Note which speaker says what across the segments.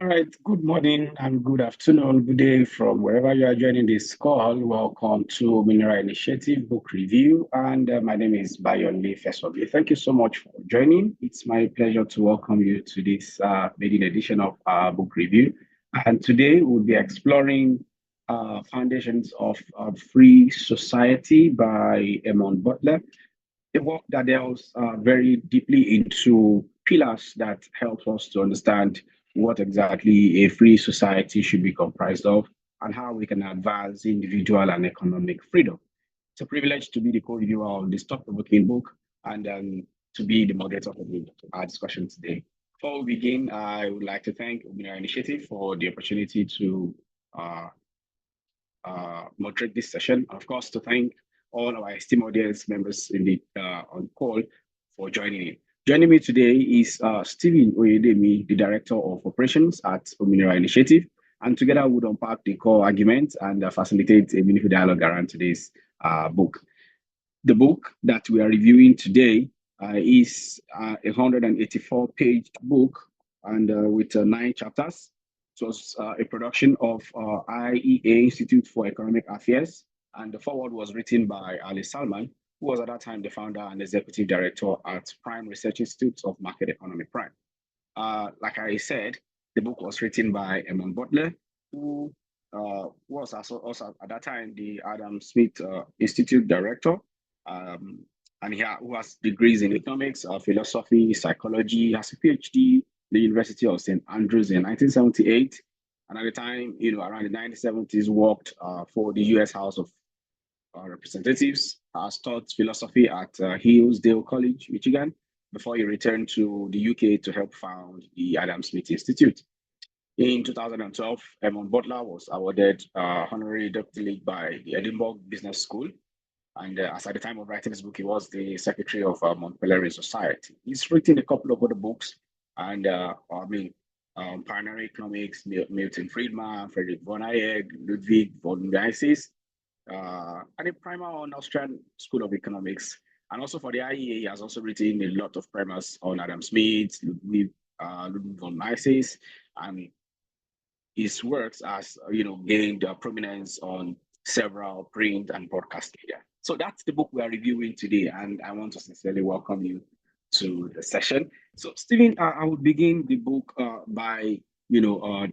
Speaker 1: right, good morning and good afternoon, good day from wherever you are joining this call. Welcome to Mineral Initiative Book Review, and my name is Bayonle Fesobi. Thank you so much for joining. It's my pleasure to welcome you to this maiden edition of our book review. And today we'll be exploring Foundations of a Free Society by Edmund Butler, a work that delves very deeply into pillars that help us to understand what exactly a free society should be comprised of and how we can advance individual and economic freedom. It's a privilege to be the co-reviewer of this thought-provoking book and to be the moderator of our discussion today. Before we begin, I would like to thank Obina Initiative for the opportunity to uh, moderate this session. Of course, to thank all our esteemed audience members in the on call for joining in. Joining me today is Stephen Oyedemi, the Director of Operations at Mineral Initiative, and together we'll unpack the core arguments and facilitate a meaningful dialogue around today's book. The book that we are reviewing today is a 184-page book and with 9 chapters. It was a production of IEA Institute for Economic Affairs, and the foreword was written by Ali Salman, who was at that time the founder and executive director at Prime Research Institute of Market Economy Prime. Like I said, the book was written by Edmund Butler, who was also at that time the Adam Smith Institute director, and who has degrees in economics, philosophy, psychology, has a PhD the University of St. Andrews in 1978. And at the time, around the 1970s, worked for the U.S. House of Representatives, has taught philosophy at Hillsdale College, Michigan, before he returned to the UK to help found the Adam Smith Institute. In 2012, Edmund Butler was awarded honorary doctorate by the Edinburgh Business School. And as at the time of writing this book, he was the secretary of Mont Pelerin Society. He's written a couple of other books, and Pioneer Economics, Milton Friedman, Friedrich von Hayek, Ludwig von Mises, and a primer on Austrian School of Economics. And also for the IEA, he has also written a lot of primers on Adam Smith, Ludwig von Mises, and his works has gained prominence on several print and broadcast media. So that's the book we are reviewing today, and I want to sincerely welcome you to the session. So, Stephen, I would begin the book by decompressing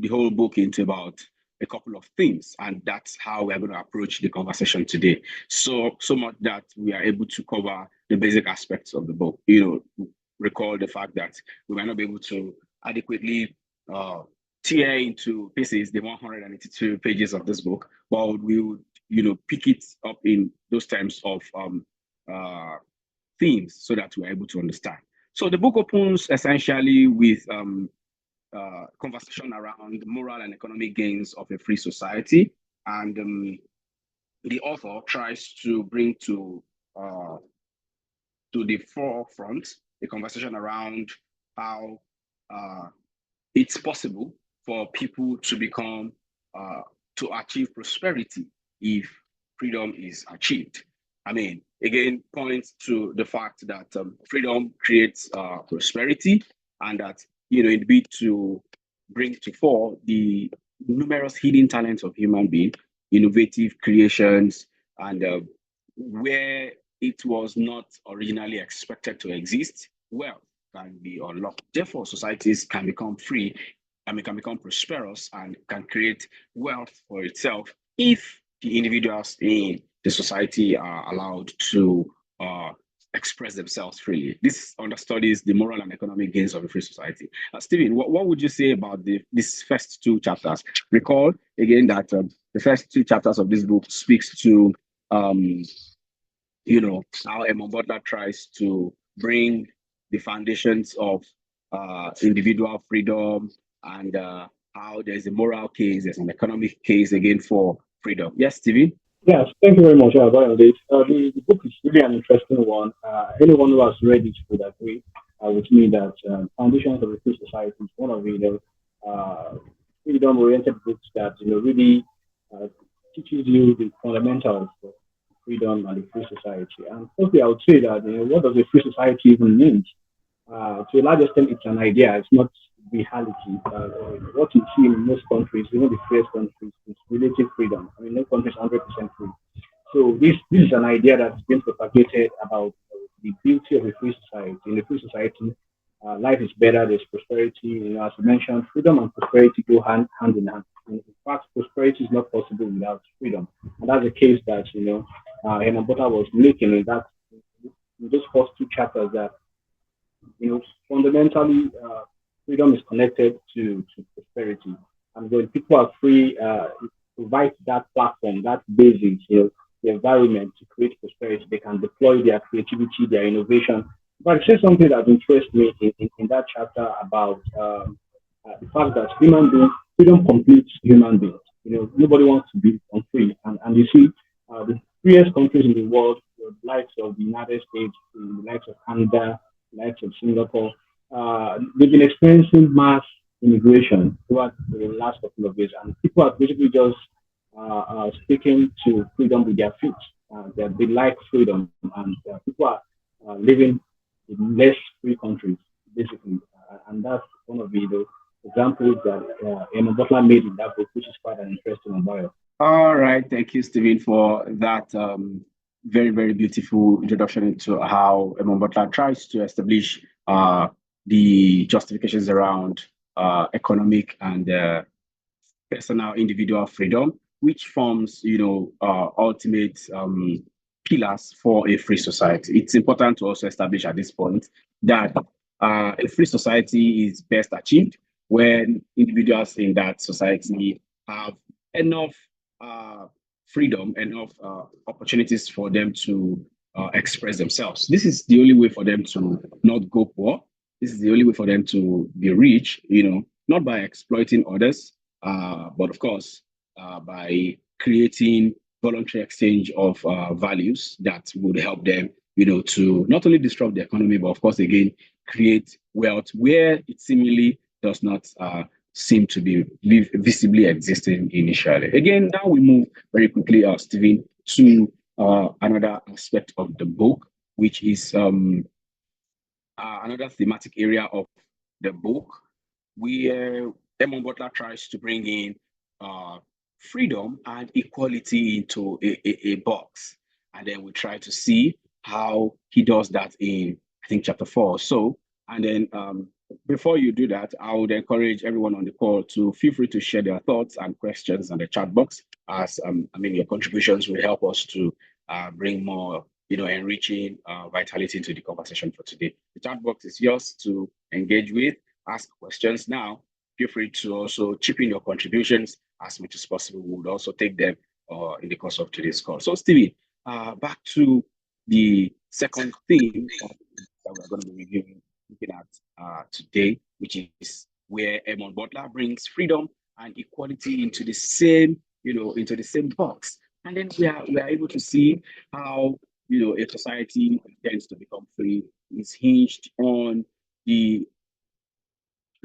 Speaker 1: the whole book into about a couple of themes, and that's how we're going to approach the conversation today. So much that we are able to cover the basic aspects of the book. Recall the fact that we might not be able to adequately tear into pieces the 182 pages of this book, but we would pick it up in those terms of themes so that we're able to understand. So the book opens essentially with conversation around the moral and economic gains of a free society, and the author tries to bring to the forefront a conversation around how it's possible for people to become to achieve prosperity if freedom is achieved. I mean, again, points to the fact that freedom creates prosperity, and that in bid to bring to fore the numerous hidden talents of human beings, innovative creations, and where it was not originally expected to exist, wealth can be unlocked. Therefore, societies can become free and can become prosperous and can create wealth for itself if the individuals in the society are allowed to express themselves freely. This understudies the moral and economic gains of a free society. Stephen, what would you say about these first 2 chapters? Recall again that the first 2 chapters of this book speaks to how Emma Butler tries to bring the foundations of individual freedom, and how there's a moral case, there's an economic case again for freedom. Yes, Stevie?
Speaker 2: Yes, thank you very much, on this. The book is really an interesting one. Anyone who has read it would agree with me that Foundations of a Free Society is one of the freedom-oriented books that really uh, teaches you the fundamentals of freedom and a free society. And firstly, I would say that what does a free society even mean? To a large extent, it's an idea. It's not reality. What you see in most countries, even the freest countries, is relative freedom. I mean, no country is 100% free. So this is an idea that's been propagated about the beauty of a free society. In a free society, life is better. There's prosperity. As you mentioned, freedom and prosperity go hand in hand. In fact, prosperity is not possible without freedom, and that's the case that Herman Potter was making in those first two chapters. That fundamentally, freedom is connected to prosperity. And when people are free, it provides that platform, that basis, the environment to create prosperity. They can deploy their creativity, their innovation. But it says something that interests me in that chapter about the fact that human beings, freedom completes human beings. Nobody wants to be unfree. And you see, the freest countries in the world, the likes of the United States, the likes of Canada, the likes of Singapore, they've been experiencing mass immigration throughout the last couple of years, and people are basically just speaking to freedom with their feet. They like freedom, and people are living in less free countries, basically. And that's one of the examples that Emma Butler made in that book, which is quite an interesting one.
Speaker 1: All right, thank you, Stephen, for that very, very beautiful introduction into how Edmund Butler tries to establish the justifications around economic and personal individual freedom, which forms, ultimate pillars for a free society. It's important to also establish at this point that a free society is best achieved when individuals in that society have enough uh, freedom, enough opportunities for them to express themselves. This is the only way for them to not go poor. This is the only way for them to be rich, not by exploiting others, but of course, by creating voluntary exchange of values that would help them, to not only disrupt the economy, but of course, again, create wealth where it seemingly does not seem to be visibly existing initially. Again, now we move very quickly, Stephen, to another aspect of the book, which is another thematic area of the book, where Edmund Butler tries to bring in uh, freedom and equality into a box. And then we try to see how he does that in, I think, chapter 4 or so. And then before you do that, I would encourage everyone on the call to feel free to share their thoughts and questions in the chat box, as your contributions will help us to bring more, enriching vitality into the conversation for today. The chat box is yours to engage with, ask questions now. Feel free to also chip in your contributions as much as possible. We would also take them in the course of today's call. So, Stevie, back to the second theme that we're going to be reviewing, looking at today, which is where Edmund Butler brings freedom and equality into the same, into the same box. And then we are able to see how a society tends to become free is hinged on the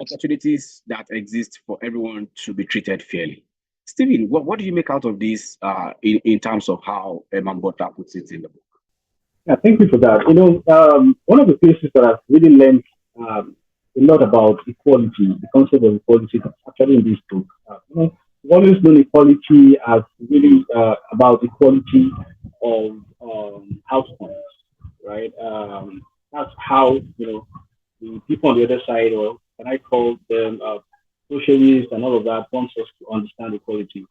Speaker 1: opportunities that exist for everyone to be treated fairly. Stephen, what do you make out of this in terms of how Edmund Butler puts it in the book?
Speaker 2: Yeah, thank you for that. One of the places that I've really learned a lot about equality, the concept of equality, is actually in this book. We've always known equality as really about equality of outcomes, right? That's how the people on the other side, or can I call them socialists and all of that, wants us to understand equality.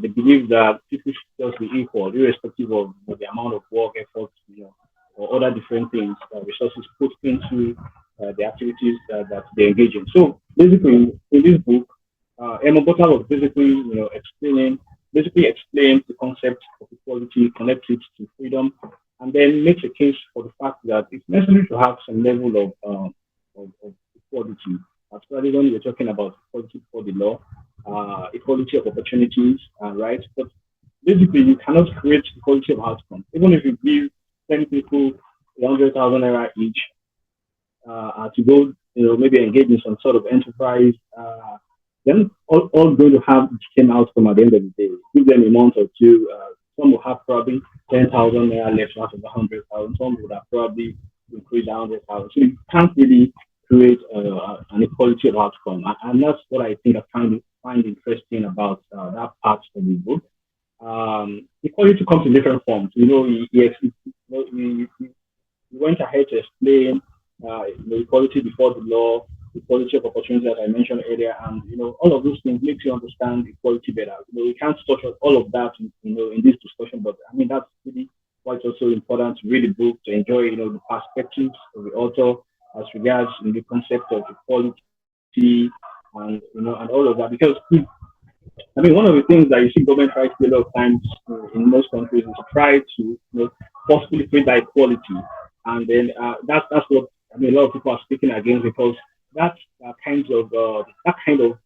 Speaker 2: They believe that people should just be equal, irrespective of the amount of work, effort, or other different things, resources put into the activities that they engage in. So basically, in this book, Emma Butler was basically, basically explains the concept of equality, connects it to freedom, and then makes a case for the fact that it's necessary to have some level of equality, particularly when you're talking about equality before the law, equality of opportunities, right? But basically, you cannot create equality of outcomes. Even if you give 10 people 100,000 naira each to go, maybe engage in some sort of enterprise, then all going to have the same outcome at the end of the day. Give them a month or two. Some will have probably 10,000 naira left out of the 100,000. Some would have probably increased 100,000. So you can't really create an equality of outcome. And that's what I think I find interesting about that part of the book. Equality comes in different forms. He went ahead to explain equality before the law, equality of opportunity, as I mentioned earlier, and all of those things makes you understand equality better. We can't touch on all of that, in this discussion, but I mean that's really why it's also important to read the book to enjoy, the perspectives of the author as regards the concept of equality and and all of that. Because I mean, one of the things that you see government try to do a lot of times in most countries is to try to forcefully create that equality, and then that's what I mean. A lot of people are speaking against because that kind of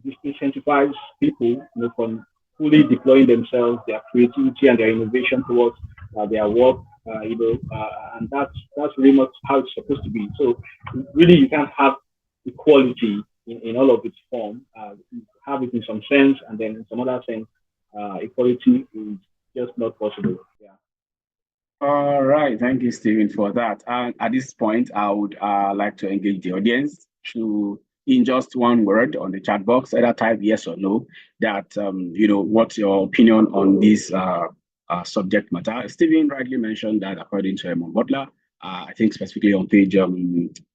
Speaker 2: disincentivize people, from fully deploying themselves, their creativity and their innovation towards their work. And that's really not how it's supposed to be. So really, you can't have equality in all of its form. You have it in some sense, and then in some other sense, equality is just not possible. Yeah.
Speaker 1: All right, thank you, Stephen, for that. And at this point, I would like to engage the audience to, in just one word on the chat box, either type yes or no, that, what's your opinion on this subject matter. Stephen rightly mentioned that according to Emon Butler, I think specifically on page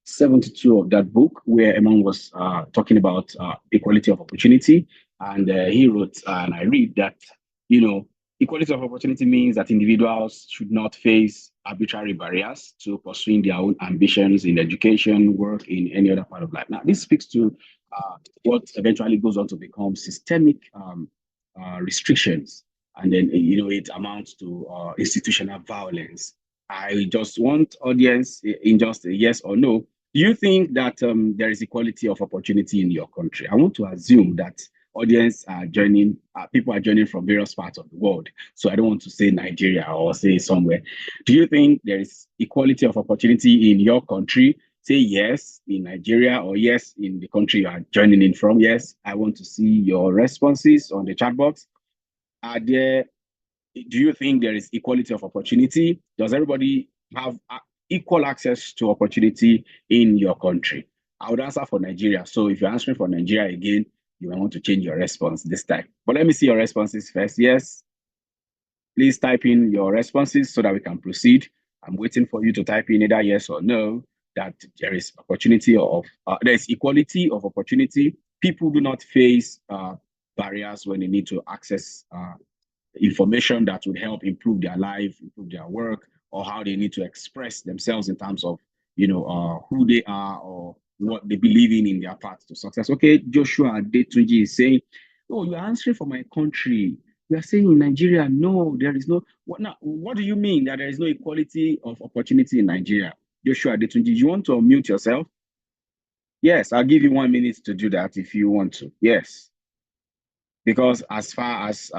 Speaker 1: 72 of that book, where Emon was talking about equality of opportunity, and he wrote, and I read that, you know, equality of opportunity means that individuals should not face arbitrary barriers to pursuing their own ambitions in education, work, in any other part of life. Now, this speaks to what eventually goes on to become systemic restrictions, and then it amounts to institutional violence. I just want audience in just a yes or no. Do you think that there is equality of opportunity in your country? I want to assume that audience are joining, people are joining from various parts of the world. So I don't want to say Nigeria or say somewhere. Do you think there is equality of opportunity in your country? Say yes in Nigeria or yes in the country you are joining in from. Yes, I want to see your responses on the chat box. Are there Do you think there is equality of opportunity? Does everybody have equal access to opportunity in your country? I would answer for Nigeria. So if you're answering for Nigeria again, you might want to change your response this time. But let me see your responses first. Yes, please type in your responses so that we can proceed. I'm waiting for you to type in either yes or no that there is there is equality of opportunity. People do not face barriers when they need to access information that would help improve their life, improve their work, or how they need to express themselves in terms of who they are or what they believe in their path to success. Okay, Joshua Detunji is saying, "Oh, you're answering for my country. You are saying in Nigeria, no, there is no. What now? What do you mean that there is no equality of opportunity in Nigeria?" Joshua Detunji, you want to unmute yourself? Yes, I'll give you 1 minute to do that if you want to. Yes, because as far as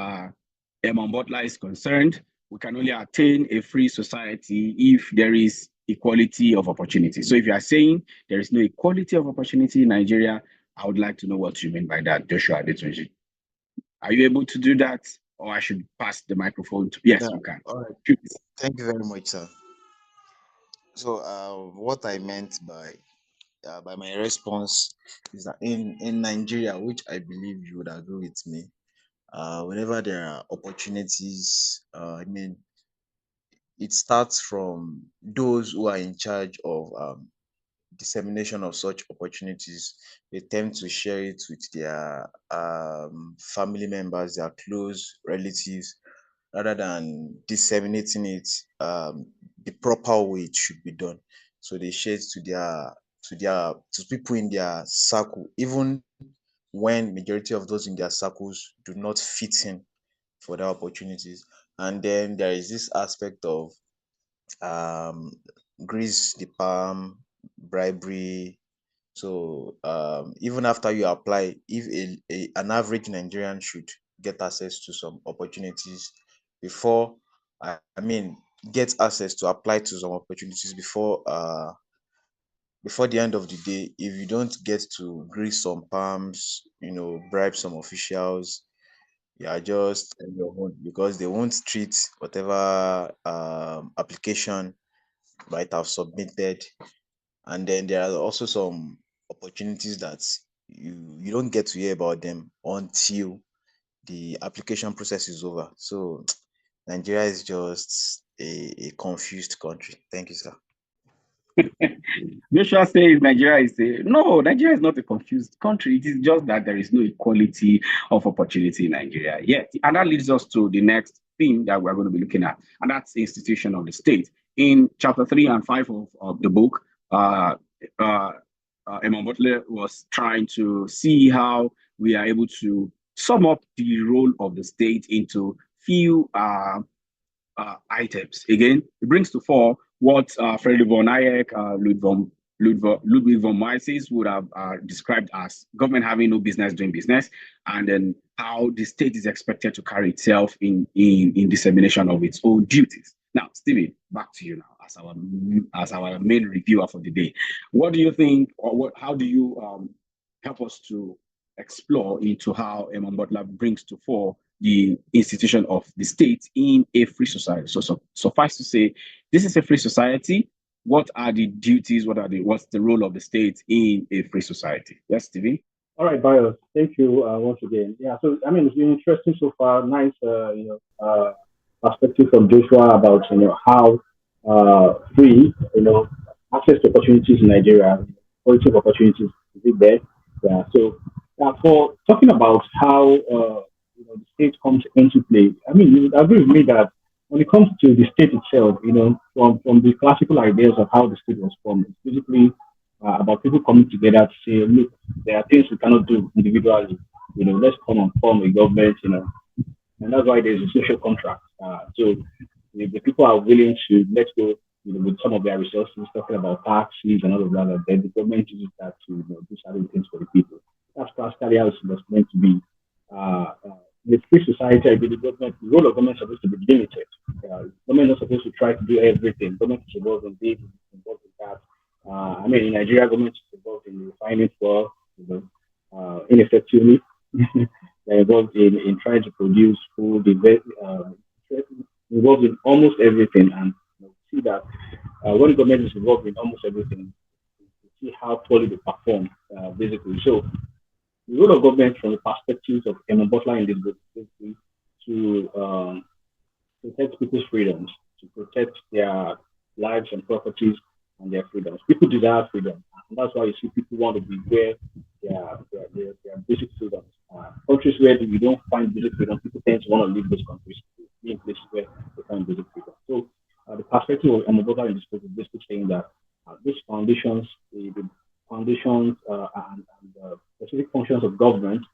Speaker 1: Emon Butler is concerned, we can only attain a free society if there is equality of opportunity. So if you are saying there is no equality of opportunity in Nigeria, I would like to know what you mean by that, Joshua Adetunji. Are you able to do that? Or I should pass the microphone to, yes,
Speaker 3: Yeah,
Speaker 1: you can.
Speaker 3: all right.
Speaker 1: Please.
Speaker 3: Thank you very much, sir. So, what I meant by my response is that in Nigeria, which I believe you would agree with me, whenever there are opportunities, I mean, it starts from those who are in charge of dissemination of such opportunities. They tend to share it with their family members, their close relatives, rather than disseminating it the proper way it should be done. So they share it to people in their circle, even when majority of those in their circles do not fit in for their opportunities. And then there is this aspect of um grease the palm, bribery. So even after you apply, if an average Nigerian should get access to some opportunities before, I mean, get access to apply to some opportunities before the end of the day, if you don't get to grease some palms, bribe some officials, you are just on your own because they won't treat whatever application might have submitted And then there are also some opportunities that you don't get to hear about them until the application process is over. So Nigeria is just a confused country. Thank you, sir.
Speaker 1: Joshua says Nigeria is a no, Nigeria is not a confused country. It is just that there is no equality of opportunity in Nigeria yet. And that leads us to the next theme that we're going to be looking at, and that's the institution of the state. In chapter 3 and 5 of the book, uh, uh, Emma Butler was trying to see how we are able to sum up the role of the state into few items. Again, it brings to fore what Friedrich von Hayek, Ludwig von Mises would have described as government having no business doing business, and then how the state is expected to carry itself in dissemination of its own duties. Now, Stevie, back to you now as our main reviewer for the day. What do you think, or what? How do you help us to explore into how Eamon Butler brings to fore the institution of the state in a free society? So suffice to say, this is a free society. What are the duties? What's the role of the state in a free society? Yes, Stevie.
Speaker 2: All right, Bios. Thank you once again. Yeah, so I mean, it's been interesting so far. Nice, perspective from Joshua about how free access to opportunities in Nigeria, quality of opportunities is it there? Yeah. So for talking about how the state comes into play, I mean, you would agree with me that when it comes to the state itself, from the classical ideas of how the state was formed, it's basically about people coming together to say, look, there are things we cannot do individually. Let's come and form a government. And that's why there's a social contract. So the people are willing to let go, with some of their resources, talking about taxes and all of that. And then the government uses that to do certain things for the people. That's practically how it's meant to be. In a free society, I believe the role of government is supposed to be limited. Government is not supposed to try to do everything. Government is involved in this, involved in that. I mean, in Nigeria, government is involved in refining for, ineffectively. They're involved in trying to produce food, involved in almost everything. And see that when government is involved in almost everything, you see how poorly they perform, basically. So the role of government from the perspective of Emma Butler in this book is basically to protect people's freedoms, to protect their lives and properties and their freedoms. People desire freedom, and that's why you see people want to be where their basic freedoms. Countries where you don't find basic freedom, people tend to want to leave those countries to be in places where they find basic freedom. So the perspective of Amoboga in this book is basically saying that these foundations, the foundations and specific functions of government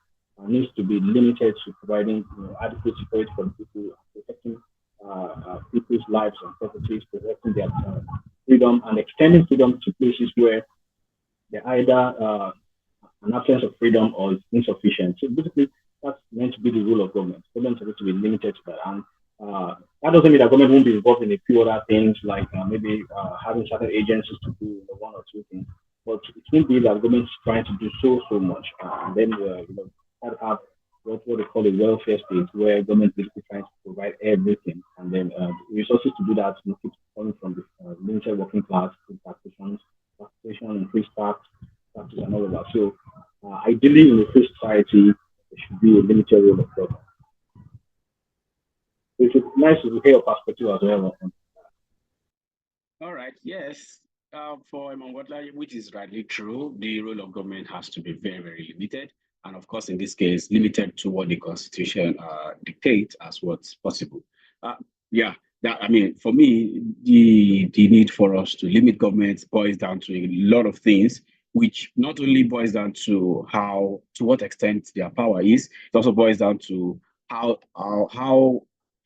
Speaker 2: needs to be limited to providing adequate security for the people, protecting people's lives and properties, protecting their freedom, and extending freedom to places where they're either an absence of freedom or it's insufficient. So basically, that's meant to be the rule of government. Government is supposed to be limited to that. And that doesn't mean that government won't be involved in a few other things, like maybe having certain agencies to do one or two things. But it won't be that government is trying to do so much. And then, try to have what they call a welfare state, where government is basically trying to provide everything. And then resources to do that keep coming from the limited working class, through taxation, increased taxes, and all of that. So, ideally, in a free society, there should be a limited role of government. So it's nice to hear your perspective as well.
Speaker 1: All right. Yes. For Emma Butler, which is rightly true, the role of government has to be very, very limited. And of course, in this case, limited to what the Constitution dictates as what's possible. Uh, yeah, that I mean, for me, the need for us to limit government boils down to a lot of things, which not only boils down to what extent their power is, it also boils down to how how how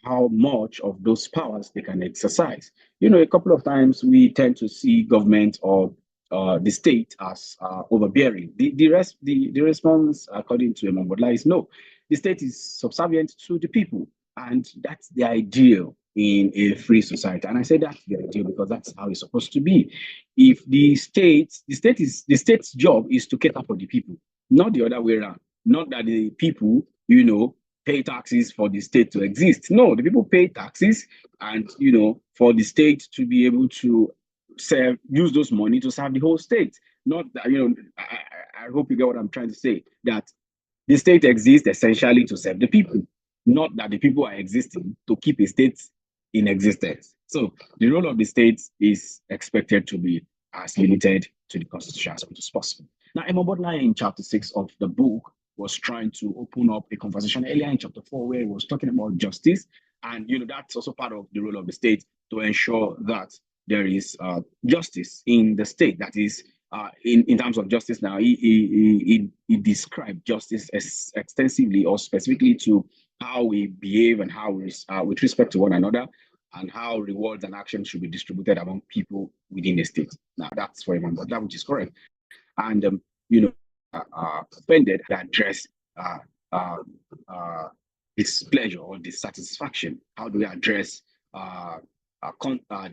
Speaker 1: how much of those powers they can exercise. A couple of times we tend to see government or the state as overbearing. The response, according to Emambodla, is no. The state is subservient to the people, and that's the ideal in a free society. And I say that's the ideal because that's how it's supposed to be. If the state's job is to cater for the people, not the other way around. Not that the people, pay taxes for the state to exist. No, the people pay taxes and for the state to be able to use those money to serve the whole state. Not that, I hope you get what I'm trying to say, that the state exists essentially to serve the people, not that the people are existing to keep a state in existence. So the role of the state is expected to be as limited to the constitution as much as possible. Now, Emma Butler in chapter 6 of the book was trying to open up a conversation earlier in chapter 4 where he was talking about justice. And, that's also part of the role of the state to ensure that there is justice in the state. That is, in terms of justice now, he described justice extensively or specifically to how we behave and how we, with respect to one another, and how rewards and actions should be distributed among people within the state. Now, that's for him, but that which is correct. And, offended that address uh, uh, displeasure or dissatisfaction. How do we address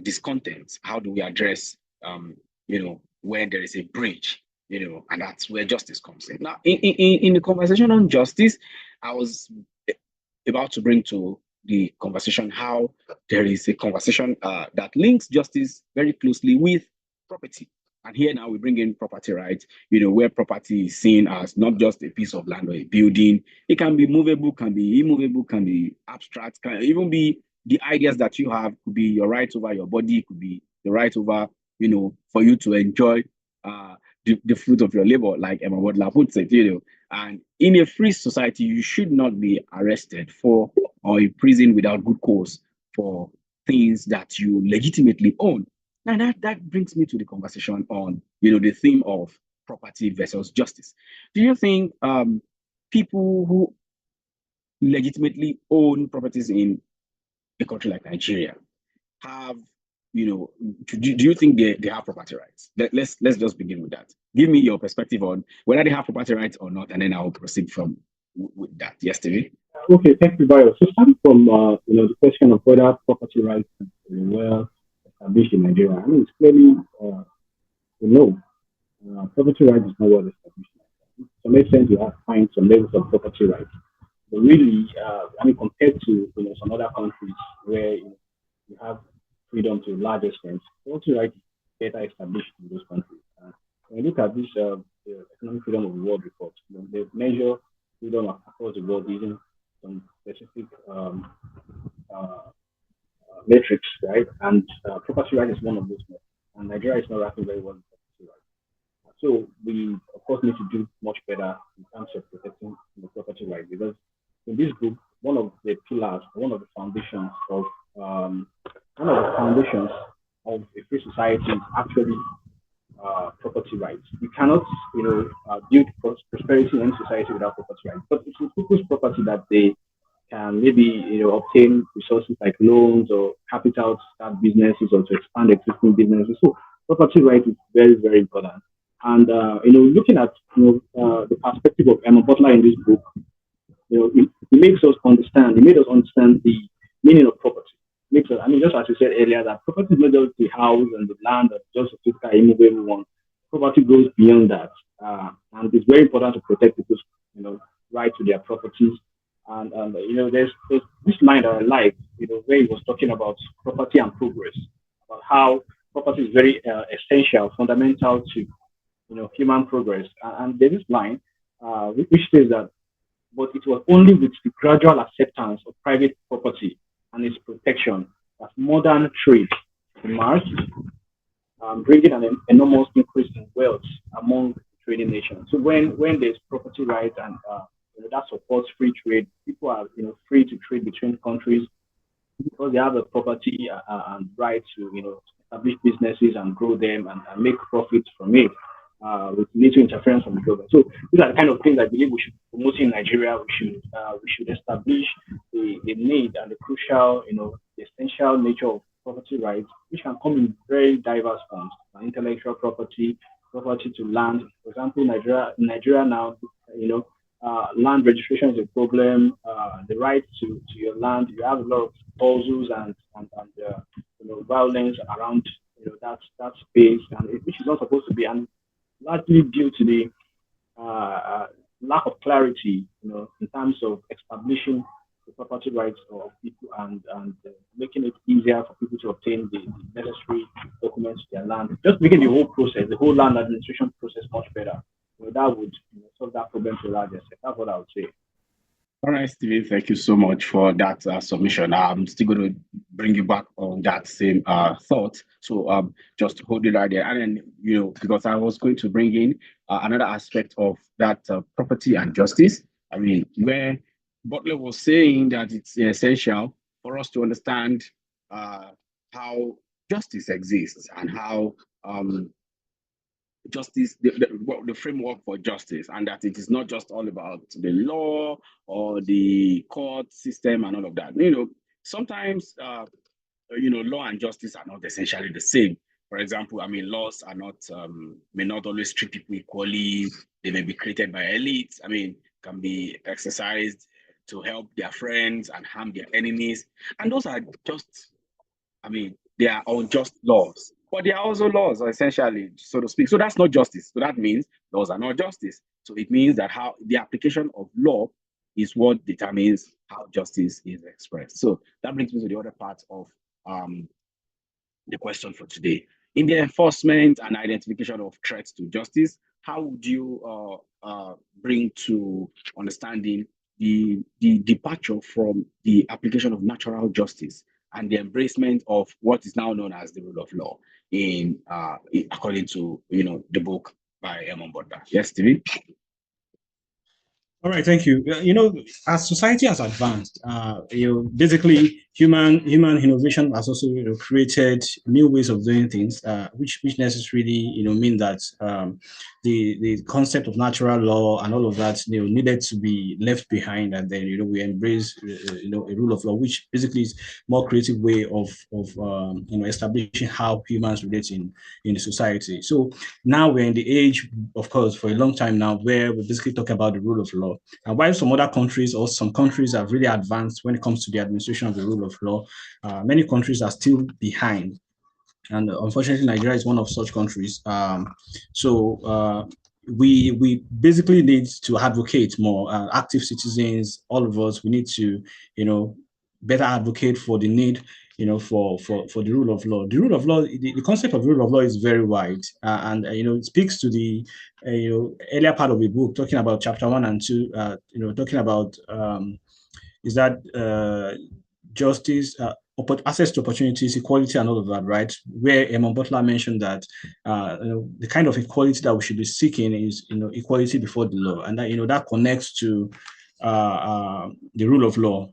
Speaker 1: discontent? How do we address, when there is a breach, and that's where justice comes in. Now, in the conversation on justice, I was about to bring to the conversation how there is a conversation that links justice very closely with property. And here now we bring in property rights, where property is seen as not just a piece of land or a building. It can be movable, can be immovable, can be abstract, can even be the ideas that you have, could be your right over your body, could be the right over, for you to enjoy the fruit of your labor, like Emma Butler puts it, And in a free society, you should not be arrested for or imprisoned without good cause for things that you legitimately own. And that brings me to the conversation on, the theme of property versus justice. Do you think people who legitimately own properties in a country like Nigeria have, do you think they have property rights? Let's just begin with that. Give me your perspective on whether they have property rights or not, and then I'll proceed from with that. Yes, Stevie?
Speaker 2: Okay, thank you, Bayo. So starting from the question of whether property rights are well established in Nigeria, I mean it's clearly no. Property rights is not well established. To some extent, you have to find some levels of property rights, but really, I mean compared to some other countries where you have freedom to a large extent, property rights is better established in those countries. When you look at this the Economic Freedom of the World report, they measure freedom across the world using some specific metrics, right? And property right is one of those metrics. And Nigeria is not ranking very well in property right. So we, of course, need to do much better in terms of protecting the property right because in this group, one of the pillars, one of the foundations of a free society is actually property rights. You cannot, build prosperity in any society without property rights. But it's people's property that they can maybe, obtain resources like loans or capital to start businesses or to expand existing businesses. So property rights is very, very important. And looking at the perspective of Emma Butler in this book, it makes us understand. It made us understand the meaning of property. Makes us, I mean, just as you said earlier, that property is not just the house and the land that's just a physical immovable one. Property goes beyond that, and it's very important to protect people's, right to their properties. And there's this line that I like, where he was talking about property and progress, about how property is very essential, fundamental to human progress. And there's this line which says that, but it was only with the gradual acceptance of private property and its protection that modern trade emerged, bringing an enormous increase in wealth among trading nations. So when there's property rights and that supports free trade, people are free to trade between countries because they have the property and right to establish businesses and grow them and make profits from it with little interference from the government. So these are the kind of things I believe we should promote in Nigeria. We should establish the need and the crucial, the essential nature of property rights, which can come in very diverse forms: intellectual property, property to land. For example, Nigeria now, land registration is a problem. The right to your land, you have a lot of puzzles and violence around that space, and which is not supposed to be, and largely due to the lack of clarity, in terms of establishing the property rights of people and making it easier for people to obtain the necessary documents to their land, just making the whole process, the whole land administration process much better. That would solve that problem to a large extent. That's what I would say.
Speaker 1: All right, Steven, thank you so much for that submission. I'm still going to bring you back on that same thought. So just hold it right there. And then, because I was going to bring in another aspect of that property and justice. I mean, where Butler was saying that it's essential for us to understand uh, how justice exists and how justice, the framework for justice, and that it is not just all about the law or the court system and all of that. Sometimes law and justice are not essentially the same. For example, I mean, laws are not may not always treat people equally. They may be created by elites. I mean, can be exercised to help their friends and harm their enemies, and those are just, I mean, they are unjust laws, but they are also laws, essentially, so to speak. So that's not justice. So that means laws are not justice. So it means that how the application of law is what determines how justice is expressed. So that brings me to the other part of um, the question for today. In the enforcement and identification of threats to justice, how would you bring to understanding the departure from the application of natural justice and the embracement of what is now known as the rule of law according to the book by Emon Butler? Yes, Stevie.
Speaker 4: All right, thank you. As society has advanced, basically human innovation has also created new ways of doing things, which necessarily mean that the concept of natural law and all of that needed to be left behind, and then we embrace a rule of law, which basically is more creative way of establishing how humans relate in the society. So now we're in the age, of course, for a long time now, where we basically talk about the rule of law. And while some other countries or some countries have really advanced when it comes to the administration of the rule of law, many countries are still behind. And unfortunately, Nigeria is one of such countries. We basically need to advocate more. Active citizens, all of us, we need to, better advocate for the need for the rule of law. The rule of law, the concept of rule of law is very wide, and it speaks to the earlier part of the book, talking about chapter 1 and 2. Talking about is that justice, access to opportunities, equality, and all of that, right? Where Emon Butler mentioned that the kind of equality that we should be seeking is equality before the law, and that connects to the rule of law.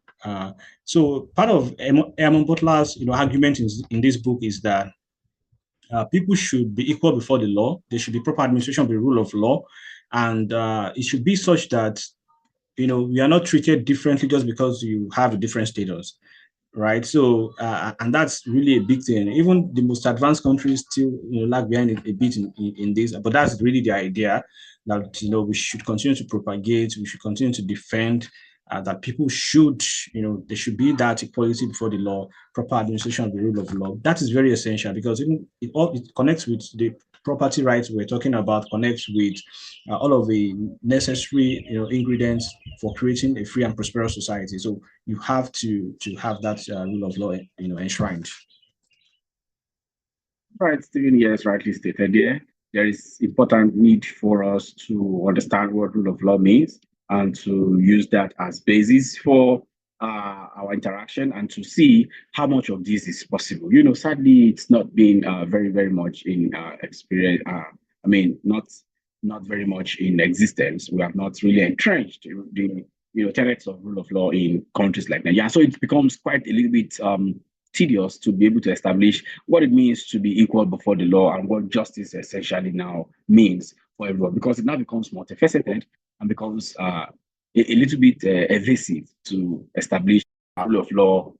Speaker 4: So part of Emon Butler's argument in this book is that people should be equal before the law. There should be proper administration of the rule of law, and it should be such that we are not treated differently just because you have a different status, right? So and that's really a big thing. Even the most advanced countries still lag behind a bit in this, but that's really the idea that we should continue to propagate, we should continue to defend, that people should, there should be that equality before the law, proper administration of the rule of law. That is very essential because it connects with the property rights we're talking about, connects with all of the necessary ingredients for creating a free and prosperous society. So you have to have that rule of law enshrined.
Speaker 1: Right, Stephen, yes, rightly stated there. There is important need for us to understand what rule of law means and to use that as basis for our interaction and to see how much of this is possible. Sadly, it's not been very, very much in experience. I mean, not very much in existence. We have not really entrenched the tenets of rule of law in countries like Nigeria. So it becomes quite a little bit tedious to be able to establish what it means to be equal before the law and what justice essentially now means for everyone, because it now becomes multifaceted and becomes a little bit evasive to establish rule of law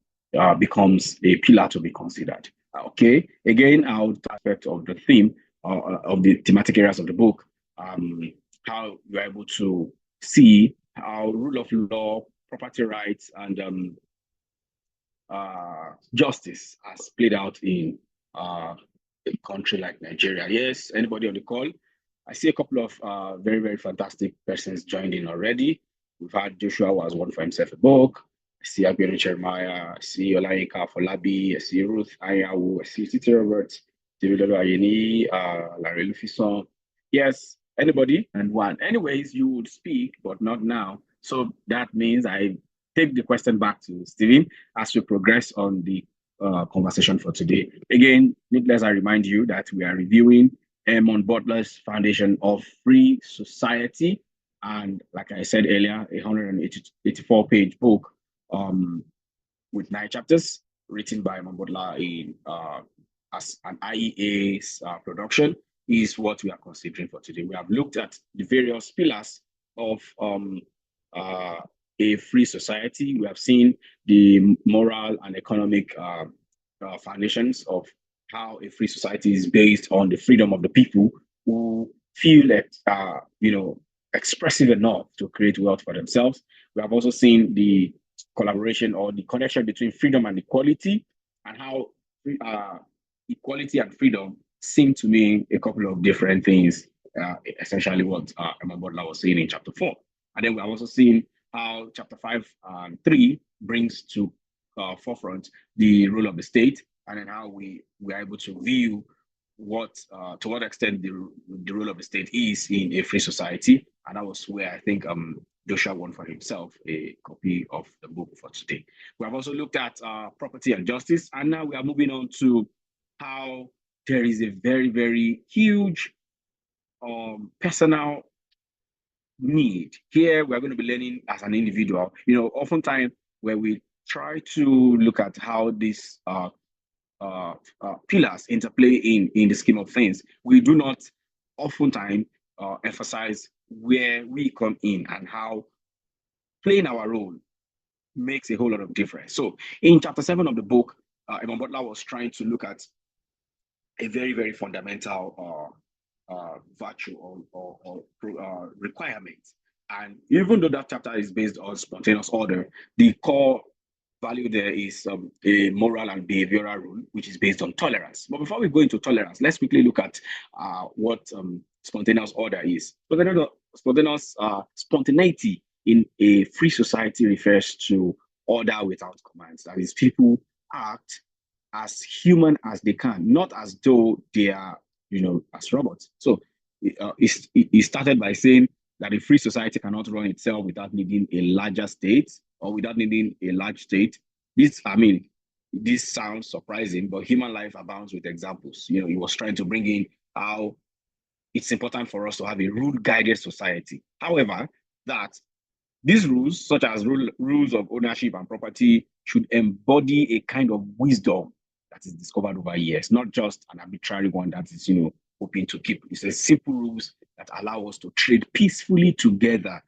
Speaker 1: becomes a pillar to be considered. Okay, again, our aspect of the theme of the thematic areas of the book, how you're able to see how rule of law, property rights, and justice has played out in a country like Nigeria. Yes, anybody on the call? I see a couple of very, very fantastic persons joined in already. We've had Joshua who has won for himself a book. see Abiodun Jeremiah, I see Olayinka Folabi, I see Ruth Ayawu, I see Titi Roberts, David Ayeni, Larry Lufison. Yes, anybody and one. Anyways, you would speak, but not now. So that means I take the question back to Stephen as we progress on the conversation for today. Again, needless I remind you that we are reviewing Edmund Butler's Foundation of Free Society. And like I said earlier, a 184-page book with 9 chapters, written by Mambodla in as an IEA production, is what we are considering for today. We have looked at the various pillars of uh, a free society. We have seen the moral and economic foundations of how a free society is based on the freedom of the people who feel that expressive enough to create wealth for themselves. We have also seen the collaboration or the connection between freedom and equality, and how equality and freedom seem to mean a couple of different things, essentially what Emma Butler was saying in chapter 4. And then we have also seen how chapter 5 and 3 brings to forefront the role of the state, and then how we are able to view to what extent the role of the state is in a free society. And that was where I think Joshua won for himself a copy of the book for today. We have also looked at property and justice, and now we are moving on to how there is a very, very huge personal need. Here, we're going to be learning as an individual. Oftentimes where we try to look at how these pillars interplay in the scheme of things, we do not oftentimes emphasize where we come in and how playing our role makes a whole lot of difference. So in chapter 7 of the book, Evan Butler was trying to look at a very, very fundamental virtue or requirement. And even though that chapter is based on spontaneous order, the core value there is a moral and behavioral rule, which is based on tolerance. But before we go into tolerance, let's quickly look at what spontaneous order is. Spontaneity in a free society refers to order without commands. That is, people act as human as they can, not as though they are, as robots. So it started by saying that a free society cannot run itself without needing a larger state or without needing a large state. This sounds surprising, but human life abounds with examples. He was trying to bring in how it's important for us to have a rule-guided society. However, that these rules, such as rules of ownership and property, should embody a kind of wisdom that is discovered over years, not just an arbitrary one that is, hoping to keep. It's a simple rules that allow us to trade peacefully together.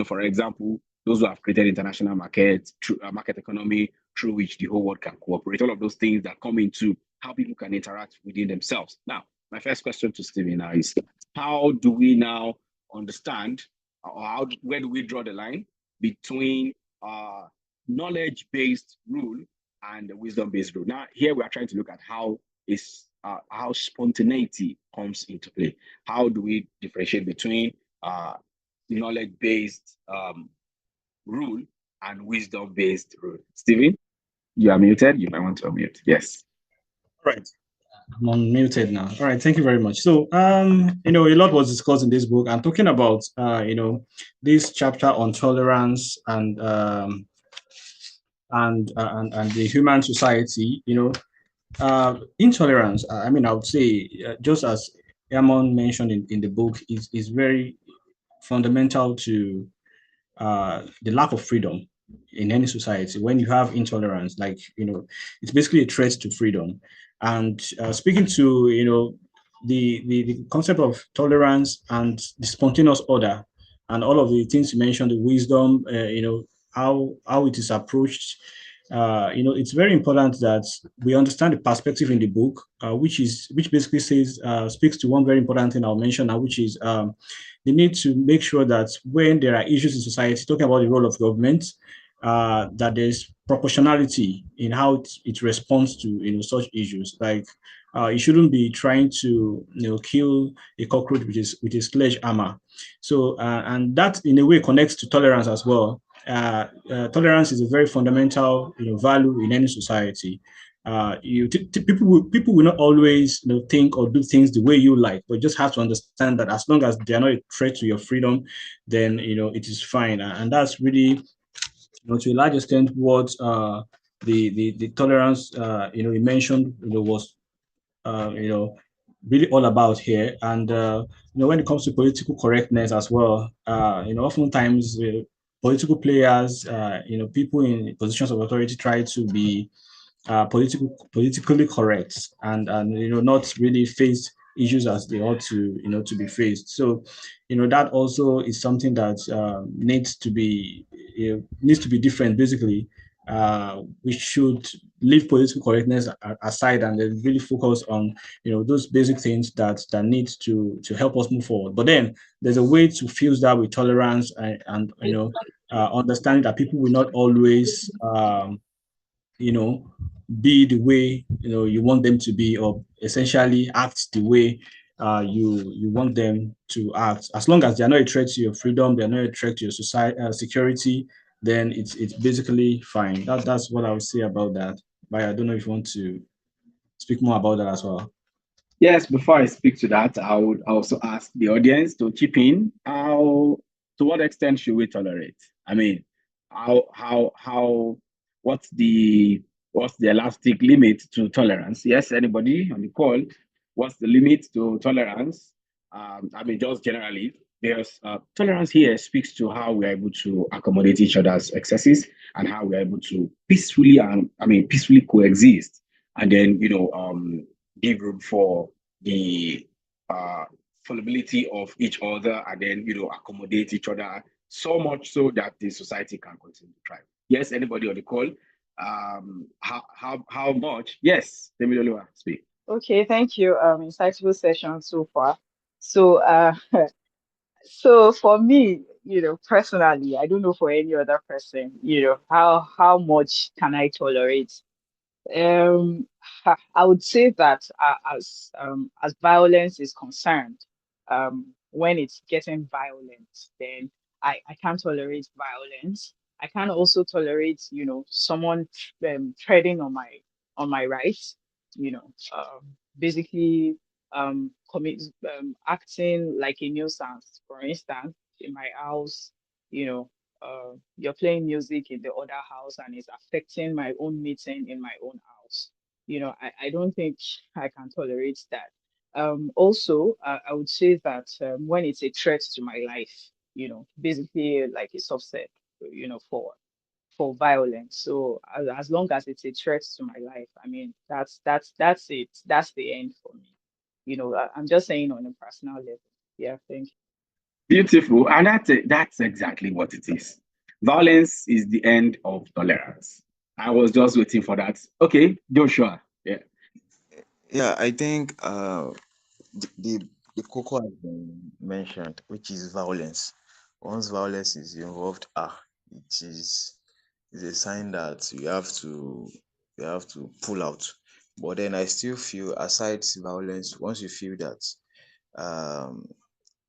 Speaker 1: For example, those who have created international market economy through which the whole world can cooperate. All of those things that come into how people can interact within themselves. Now, my first question to Stephen now is, how do we now understand, or where do we draw the line between knowledge-based rule and the wisdom-based rule? Now, here we are trying to look at how spontaneity comes into play. How do we differentiate between knowledge-based rule and wisdom-based rule? Stephen, you are muted. You might want to unmute. Yes.
Speaker 4: All right. I'm unmuted now. All right, thank you very much. So, a lot was discussed in this book. I'm talking about, this chapter on tolerance and the human society. Intolerance. I would say, just as Eamon mentioned in the book, is very fundamental to the lack of freedom in any society. When you have intolerance, it's basically a threat to freedom. And speaking to the concept of tolerance and the spontaneous order and all of the things you mentioned, the wisdom, how it is approached. It's very important that we understand the perspective in the book, which basically speaks to one very important thing I'll mention now, which is the need to make sure that when there are issues in society, talking about the role of government, that there's proportionality in how it responds to such issues. Like you shouldn't be trying to kill a cockroach with a sledgehammer. So and that in a way connects to tolerance as well. tolerance is a very fundamental, value in any society. People will not always, think or do things the way you like, but just have to understand that as long as they are not a threat to your freedom, then it is fine. And that's really, to a large extent, what the tolerance, you mentioned, was really all about here. And when it comes to political correctness as well, oftentimes political players, people in positions of authority try to be politically correct, and not really face issues as they ought to to be faced. So that also is something that needs to be different. Basically, we should leave political correctness aside and then really focus on those basic things that need to help us move forward. But then there's a way to fuse that with tolerance, and understanding that people will not always you know, be the way you want them to be, or essentially act the way you want them to act. As long as they are not a threat to your freedom, they are not a threat to your society security, then it's basically fine. That's what I would say about that. But I don't know if you want to speak more about that as well.
Speaker 1: Yes, before I speak to that, I would also ask the audience to chip in. To what extent should we tolerate? I mean, how, what's the elastic limit to tolerance? Yes, anybody on the call, what's the limit to tolerance? I mean, just generally, because tolerance here speaks to how we're able to accommodate each other's excesses and how we're able to peacefully coexist. And then, give room for the uh, fallibility of each other, and then accommodate each other so much so that the society can continue to thrive. Yes, anybody on the call? How much? Yes, Temiloluwa, speak.
Speaker 5: Okay, thank you. Insightful session so far. So, so for me, personally, I don't know for any other person, how much can I tolerate? Um, I would say that as violence is concerned, when it's getting violent, then I can't tolerate violence. I can't also tolerate, someone treading on my rights, basically commit acting like a nuisance. For instance, in my house, you know, you're playing music in the other house and it's affecting my own meeting in my own house. I don't think I can tolerate that. Also, I would say that when it's a threat to my life, basically like a subset, for violence. So as long as it's a threat to my life, I mean, that's it. That's the end for me. I'm just saying on a personal level. Yeah, thank you.
Speaker 1: Beautiful, and that's exactly what it is. Violence is the end of tolerance. I was just waiting for that. Okay, Joshua. Yeah.
Speaker 3: Yeah, I think the cocoa has been mentioned, which is violence. Once violence is involved, it is a sign that you have to pull out. But then I still feel, aside violence, once you feel that um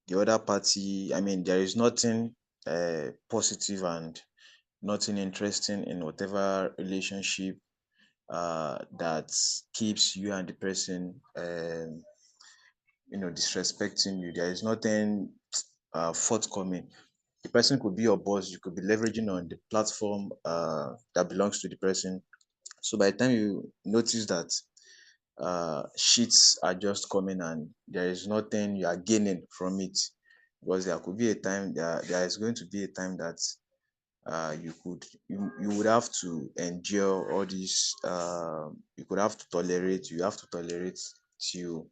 Speaker 3: the other party, I mean, there is nothing positive and nothing interesting in whatever relationship that keeps you and the person disrespecting you. There is nothing forthcoming. The person could be your boss. You could be leveraging on the platform that belongs to the person. So by the time you notice that sheets are just coming and there is nothing you are gaining from it, because there is going to be a time that you would have to endure all these. You have to tolerate till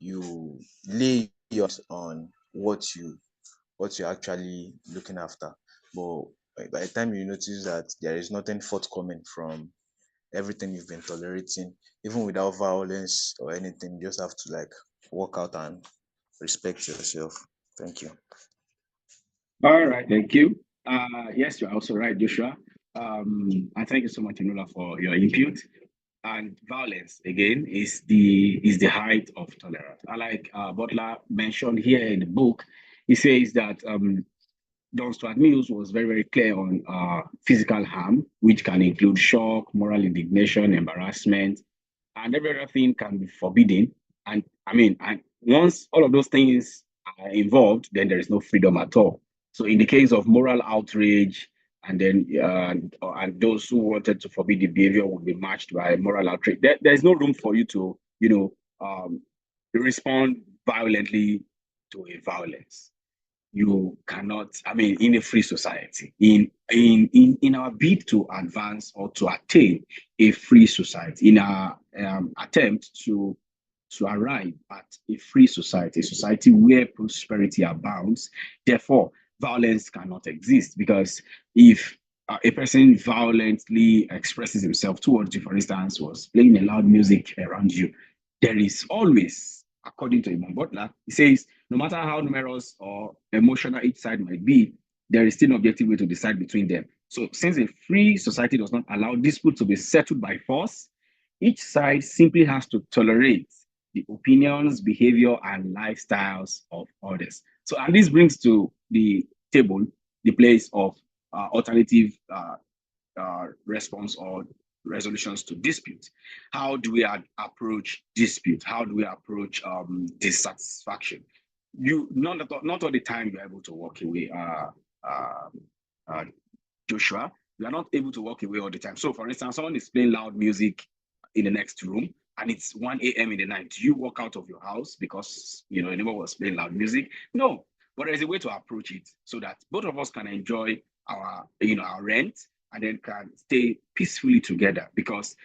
Speaker 3: you lay yours on what you're actually looking after. But by the time you notice that there is nothing forthcoming from everything you've been tolerating, even without violence or anything, you just have to like walk out and respect yourself. Thank you.
Speaker 1: All right, thank you. Yes, you're also right, Joshua. And thank you so much, Enola, for your input. And violence again is the height of tolerance. I like Butler mentioned here in the book. He says that John Stuart Mills was very, very clear on physical harm, which can include shock, moral indignation, embarrassment, and every other thing can be forbidden. And I mean, and once all of those things are involved, then there is no freedom at all. So, in the case of moral outrage, and then and those who wanted to forbid the behavior would be matched by moral outrage. There's no room for you to, respond violently to a violence. You cannot, I mean, in a free society, in our bid to advance or to attain a free society, in our attempt to arrive at a free society, a society where prosperity abounds, therefore violence cannot exist. Because if a person violently expresses himself towards you, for instance, was playing a loud music around you, there is always, according to Imam Butler, he says, no matter how numerous or emotional each side might be, there is still an objective way to decide between them. So, since a free society does not allow dispute to be settled by force, each side simply has to tolerate the opinions, behavior, and lifestyles of others. So, and this brings to the table the place of alternative response or resolutions to dispute. How do we approach dispute? How do we approach dissatisfaction? You not all the time you're able to walk away, uh, uh, Joshua. You are not able to walk away all the time. So, for instance, someone is playing loud music in the next room and it's 1 a.m. in the night. Do you walk out of your house because a neighbor was playing loud music? No, but there is a way to approach it so that both of us can enjoy our rent and then can stay peacefully together, because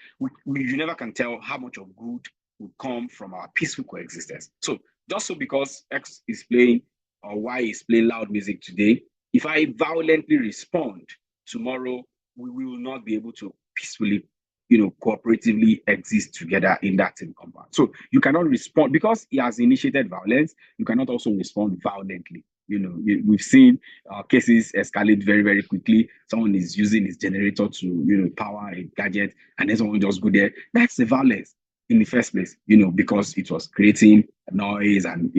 Speaker 1: you never can tell how much of good will come from our peaceful coexistence. So just so because X is playing or Y is playing loud music today, if I violently respond tomorrow, we will not be able to peacefully, cooperatively exist together in that same compound. So you cannot respond because he has initiated violence. You cannot also respond violently. We've seen cases escalate very, very quickly. Someone is using his generator to, power a gadget, and then someone just go there. That's the violence in the first place, because it was creating noise and,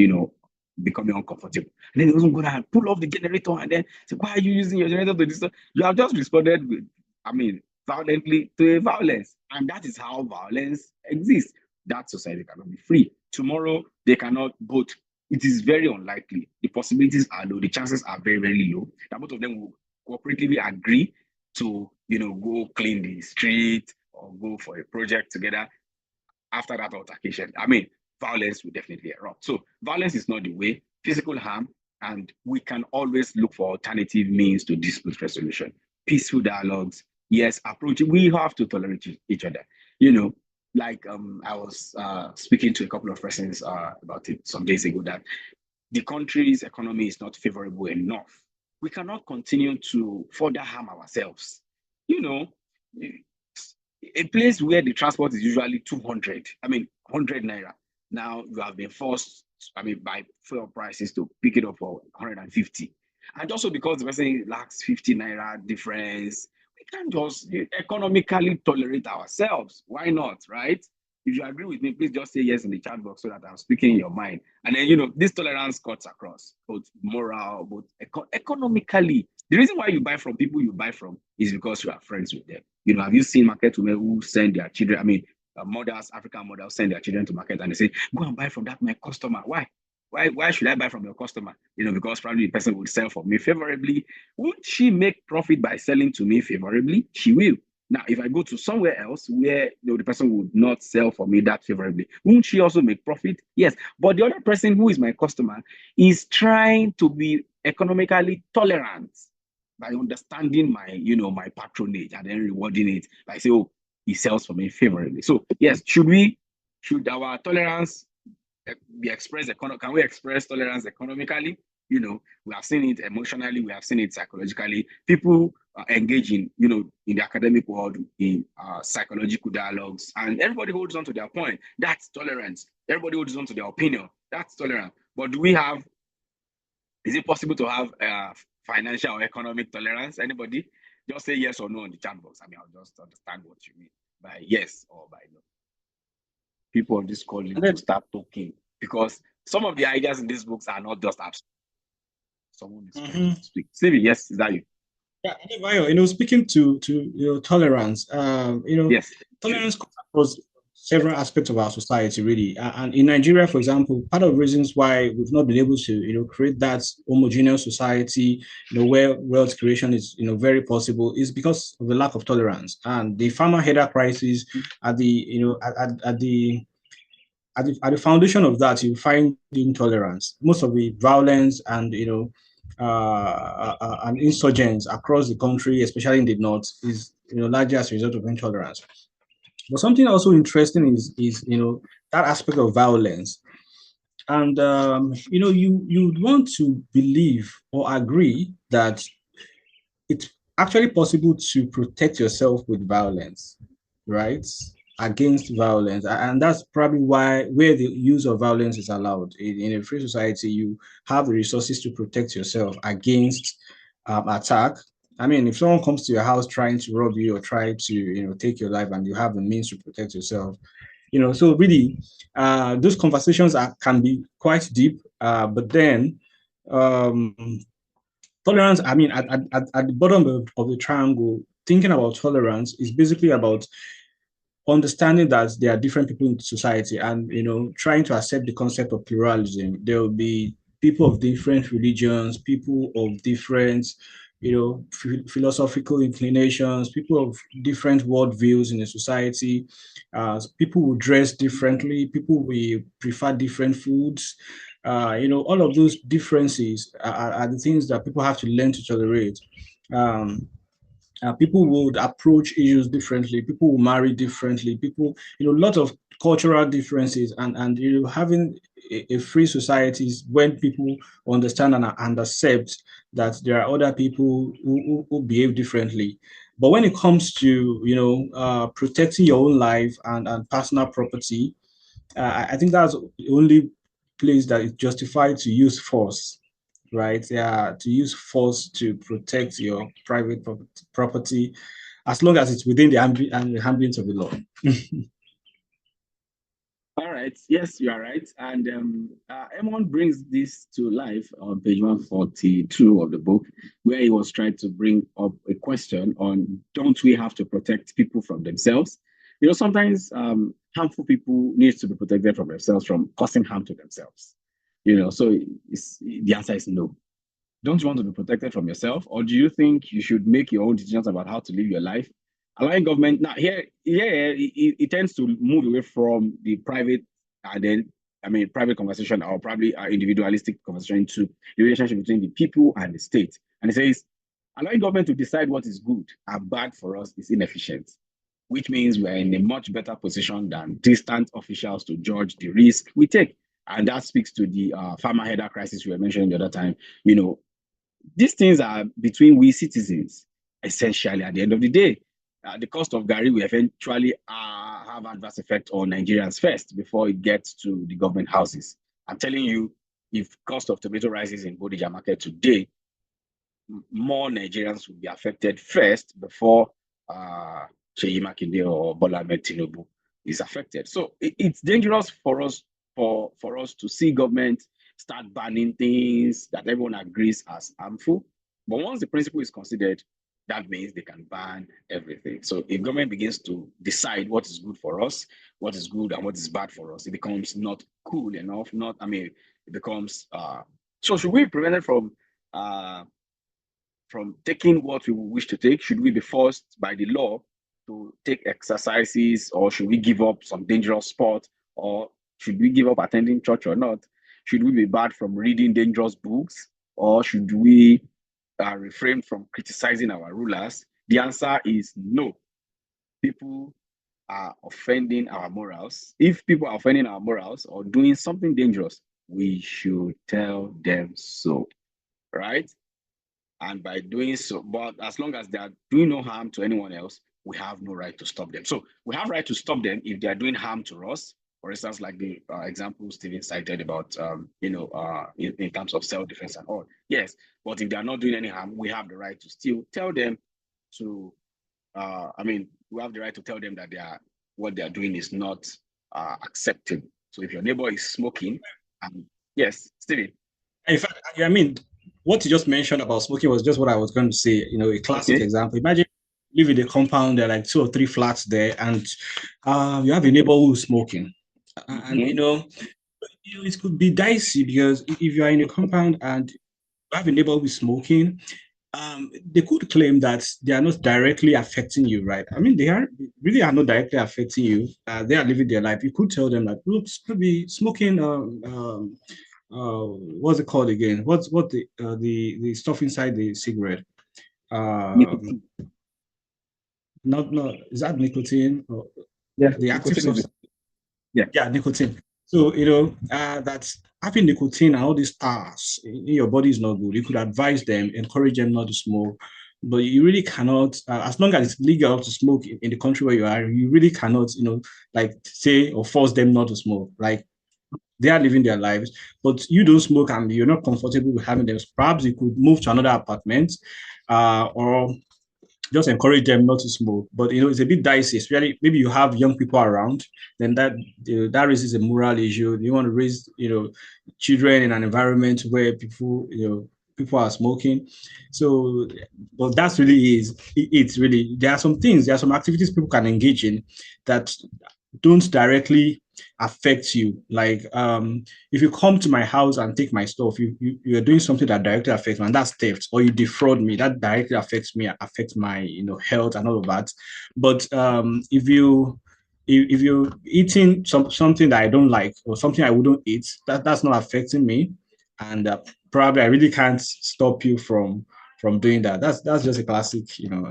Speaker 1: becoming uncomfortable. And then he doesn't go down and pull off the generator and then say, why are you using your generator to disturb? You have just responded with, violently to a violence. And that is how violence exists. That society cannot be free. Tomorrow, they cannot both. It is very unlikely. The possibilities are low. The chances are very, very low that both of them will cooperatively agree to, go clean the street or go for a project together after that altercation. Violence will definitely erupt. So violence is not the way. Physical harm, and we can always look for alternative means to dispute resolution. Peaceful dialogues, yes, approach. We have to tolerate each other. Like I was speaking to a couple of persons about it some days ago, that the country's economy is not favorable enough. We cannot continue to further harm ourselves. You know, a place where the transport is usually 200, 100 naira. Now you have been forced, by fuel prices to pick it up for 150. And also because the person lacks 50 naira difference, we can't just economically tolerate ourselves. Why not, right? If you agree with me, please just say yes in the chat box so that I'm speaking in your mind. And then, this tolerance cuts across both moral, both economically. The reason why you buy from people you buy from is because you are friends with them. Have you seen market women who send their children? Mothers, African mothers send their children to market and they say, "Go and buy from that my customer." Why? Why should I buy from your customer? Because probably the person will sell for me favorably. Won't she make profit by selling to me favorably? She will. Now, if I go to somewhere else where the person would not sell for me that favorably, won't she also make profit? Yes. But the other person who is my customer is trying to be economically tolerant by understanding my patronage and then rewarding it by saying, oh, he sells for me favorably. So yes, should our tolerance be expressed can we express tolerance economically? We have seen it emotionally, we have seen it psychologically. People engage in in the academic world in psychological dialogues, and everybody holds on to their point. That's tolerance. Everybody holds on to their opinion. That's tolerance. But is it possible to have financial or economic tolerance? Anybody? Just say yes or no on the chat box. I'll just understand what you mean by yes or by no. People on this call need to start talking, because some of the ideas in these books are not just abstract. someone is trying
Speaker 4: Mhm.
Speaker 1: to speak. Stevie, yes, is that you?
Speaker 4: Yeah, speaking to tolerance,
Speaker 1: Yes.
Speaker 4: tolerance comes across several aspects of our society, really. And in Nigeria, for example, part of the reasons why we've not been able to, create that homogeneous society, where wealth creation is, very possible, is because of the lack of tolerance and the farmer header crisis at the, at the foundation of that. You find intolerance. Most of the violence and and insurgents across the country, especially in the north, is largely as a result of intolerance. But something also interesting is that aspect of violence, and you would want to believe or agree that it's actually possible to protect yourself with violence, right? Against violence. And that's probably why where the use of violence is allowed. In a free society, you have the resources to protect yourself against attack. I mean, if someone comes to your house trying to rob you or try to, take your life and you have the means to protect yourself, so really, those conversations can be quite deep, but then um, tolerance, I mean, at the bottom of the triangle, thinking about tolerance is basically about understanding that there are different people in society and, trying to accept the concept of pluralism. There will be people of different religions, people of different, philosophical inclinations, people of different worldviews in a society. People will dress differently, people will prefer different foods. All of those differences are the things that people have to learn to tolerate. Um, People would approach issues differently. People will marry differently. People, a lot of cultural differences, and having a free society is when people understand and accept that there are other people who behave differently. But when it comes to protecting your own life and personal property, I think that's the only place that is justified to use force, right? Yeah, to use force to protect your private property, as long as it's within the ambient of the law.
Speaker 1: All right. Yes, you are right. And Emon brings this to life on page 142 of the book, where he was trying to bring up a question on don't we have to protect people from themselves? Sometimes harmful people need to be protected from themselves from causing harm to themselves. So the answer is no. Don't you want to be protected from yourself, or do you think you should make your own decisions about how to live your life? Allowing government now it tends to move away from the private and then private conversation or probably individualistic conversation to the relationship between the people and the state. And it says allowing government to decide what is good and bad for us is inefficient, which means we're in a much better position than distant officials to judge the risk we take. And that speaks to the farmer header crisis we were mentioning the other time. These things are between we citizens, essentially, at the end of the day. The cost of Gary will eventually have adverse effect on Nigerians first before it gets to the government houses. I'm telling you, if cost of tomato rises in Bodija market today, more Nigerians will be affected first before uh, Sheyi Makinde or Bola Ahmed Tinubu is affected. So it's dangerous for us for us to see government start banning things that everyone agrees as harmful. But once the principle is considered, that means they can ban everything. So if government begins to decide what is good for us, what is good and what is bad for us, it becomes not cool enough. It becomes so should we be prevented from taking what we wish to take? Should we be forced by the law to take exercises, or should we give up some dangerous sport, or should we give up attending church or not? Should we be barred from reading dangerous books, or should we refrain from criticizing our rulers? The answer is no. People are offending our morals. If people are offending our morals or doing something dangerous, we should tell them so, right? And by doing so, but as long as they are doing no harm to anyone else, we have no right to stop them. So we have right to stop them if they are doing harm to us. For instance, like the example Stephen cited about, in terms of self-defense and all. Yes, but if they are not doing any harm, we have the right to still tell them to. We have the right to tell them that what they are doing is not acceptable. So if your neighbor is smoking, yes, Stephen.
Speaker 4: In fact, I mean, what you just mentioned about smoking was just what I was going to say. A classic
Speaker 1: Okay.
Speaker 4: example. Imagine you live in a compound, there are like 2 or 3 flats there, and you have a neighbor who's smoking. And
Speaker 1: Mhm.
Speaker 4: it could be dicey because if you are in a compound and you have a neighbor who's smoking, they could claim that they are not directly affecting you, right? I mean, they really are not directly affecting you. They are living their life. You could tell them like, look, maybe smoking. What's it called again? What the stuff inside the cigarette? Um,
Speaker 1: Nicotine.
Speaker 4: not is that nicotine or
Speaker 2: Yeah.
Speaker 4: the active
Speaker 1: Nicotine is
Speaker 4: substance?
Speaker 1: yeah.
Speaker 4: Yeah, nicotine. So that's having nicotine and all these stars in your body is not good. You could advise them, encourage them not to smoke, but you really cannot. As long as it's legal to smoke in the country where you are, you really cannot, like say or force them not to smoke. Like they are living their lives, but you don't smoke and you're not comfortable with having them. Perhaps you could move to another apartment, or just encourage them not to smoke. But it's a bit dicey, especially maybe you have young people around, then that raises a moral issue. You want to raise children in an environment where people are smoking. So, but that's really it's really there are some activities people can engage in that don't directly affect you. Like if you come to my house and take my stuff, you're doing something that directly affects me, and that's theft. Or you defraud me, that directly affects me, affects my health and all of that. But if you're eating something that I don't like or something I wouldn't eat, that's not affecting me, and probably I really can't stop you from doing that. That's just a classic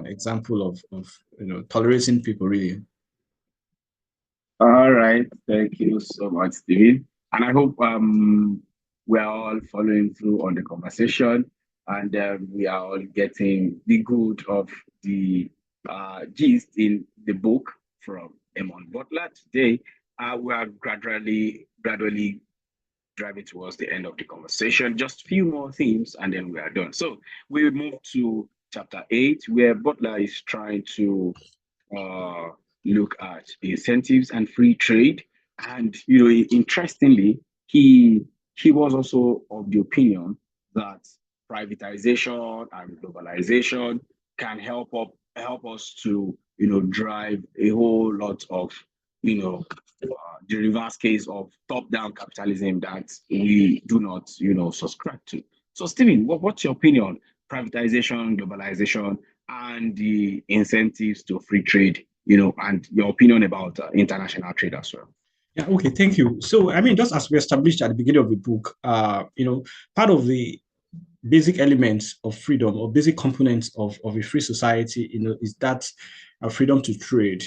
Speaker 4: example of tolerating people really.
Speaker 1: All right. Thank you so much, Steven. And I hope we are all following through on the conversation, and we are all getting the good of the gist in the book from Emon Butler. Today, we are gradually driving towards the end of the conversation. Just a few more themes, and then we are done. So we move to chapter 8, where Butler is trying to uh, look at incentives and free trade. And interestingly, he was also of the opinion that privatization and globalization can help us to drive a whole lot of the reverse case of top-down capitalism that we do not subscribe to. So, Stephen, what's your opinion? Privatization, globalization, and the incentives to free trade, and your opinion about international trade as well.
Speaker 4: Yeah, okay, thank you. So, I mean, just as we established at the beginning of the book, part of the basic elements of freedom or basic components of a free society, is that freedom to trade,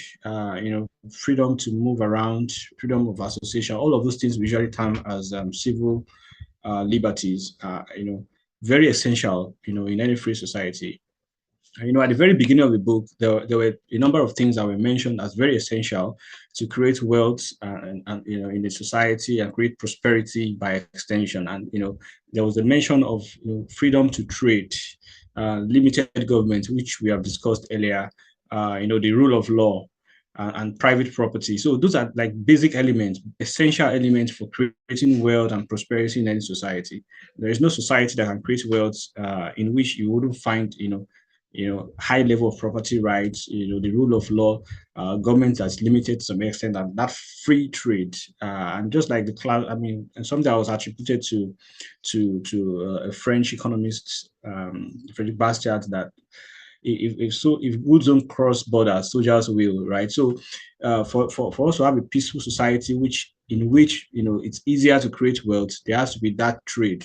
Speaker 4: freedom to move around, freedom of association, all of those things we usually term as civil liberties, very essential, in any free society. At the very beginning of the book, there were a number of things that were mentioned as very essential to create wealth and in the society and create prosperity by extension. And there was a mention of freedom to trade, limited government, which we have discussed earlier. The rule of law and private property. So those are like basic elements, essential elements for creating wealth and prosperity in any society. There is no society that can create wealth in which you wouldn't find high level of property rights, the rule of law, government that's limited to some extent, and that free trade. And just like the cloud, I mean, and something that was attributed to a French economist, Frederick Bastiat, that if goods don't cross borders, soldiers will, right? So for us to have a peaceful society in which it's easier to create wealth, there has to be that free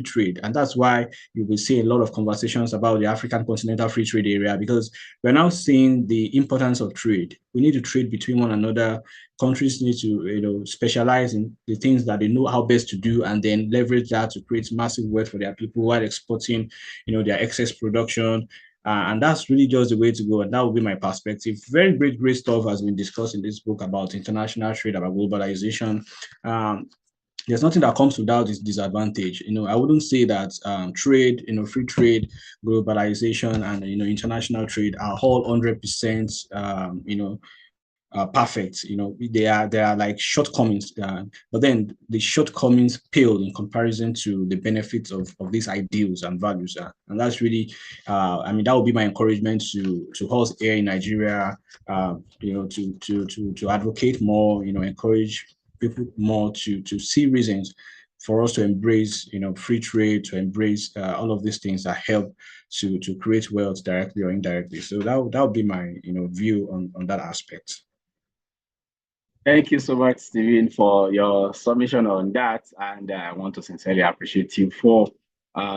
Speaker 4: trade. And that's why you will see a lot of conversations about the African continental free trade area, because we're now seeing the importance of trade. We need to trade between one another. Countries need to specialize in the things that they know how best to do, and then leverage that to create massive wealth for their people while exporting their excess production. And that's really just the way to go. And that would be my perspective. Very great stuff has been discussed in this book about international trade, about globalization. There's nothing that comes without its disadvantage. I wouldn't say that trade, free trade, globalization, and international trade are all 100%, perfect. There are like shortcomings, but then the shortcomings pale in comparison to the benefits of these ideals and values. And that's really, that would be my encouragement to us here in Nigeria. To advocate more. Encourage people more to see reasons for us to embrace, free trade, to embrace all of these things that help to create wealth directly or indirectly. So that would be my view on that aspect.
Speaker 1: Thank you so much, Stephen, for your submission on that. And I want to sincerely appreciate you for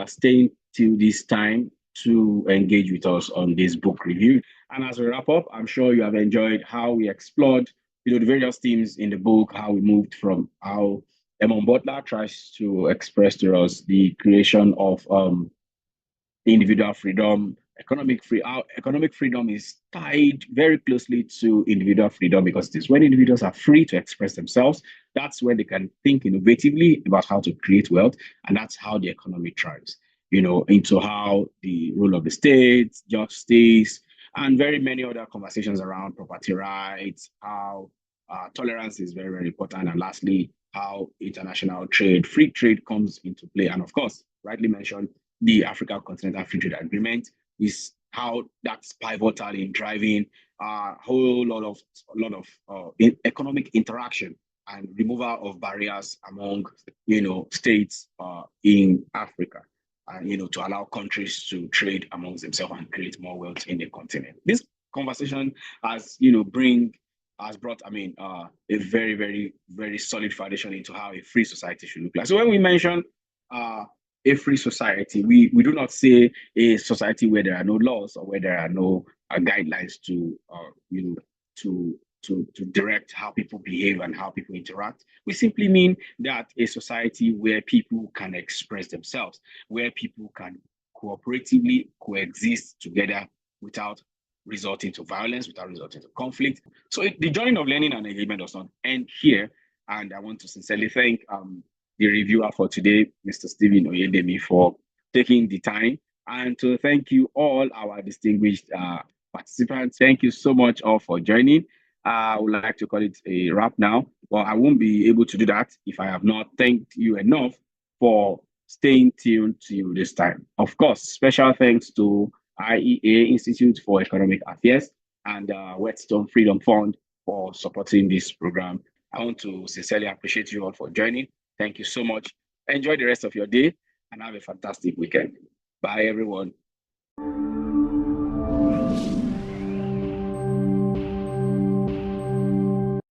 Speaker 1: staying till this time to engage with us on this book review. And as we wrap up, I'm sure you have enjoyed how we explored, the various themes in the book, how we moved from how Edmund Butler tries to express to us the creation of individual freedom, economic freedom is tied very closely to individual freedom because it is when individuals are free to express themselves, that's when they can think innovatively about how to create wealth, and that's how the economy thrives. Into how the role of the state, justice, and very many other conversations around property rights, how tolerance is very, very important, and lastly, how international trade, free trade comes into play, and of course, rightly mentioned, the African Continental Free Trade Agreement is how that's pivotal in driving a whole lot of economic interaction and removal of barriers among states in Africa, and to allow countries to trade amongst themselves and create more wealth in the continent. This conversation has brought, a very, very, very solid foundation into how a free society should look like. So when we mention a free society, we do not say a society where there are no laws or where there are no guidelines to direct how people behave and how people interact. We simply mean that a society where people can express themselves, where people can cooperatively coexist together without resulting to violence, without resulting to conflict. So the journey of learning and engagement does not end here. And I want to sincerely thank the reviewer for today, Mr. Stephen Oyedemi, for taking the time, and to thank you all our distinguished participants. Thank you so much all for joining. I would like to call it a wrap now. Well, I won't be able to do that if I have not thanked you enough for staying tuned till this time. Of course, special thanks to IEA Institute for Economic Affairs and Whetstone Freedom Fund for supporting this program. I want to sincerely appreciate you all for joining. Thank you so much. Enjoy the rest of your day and have a fantastic weekend. Bye, everyone.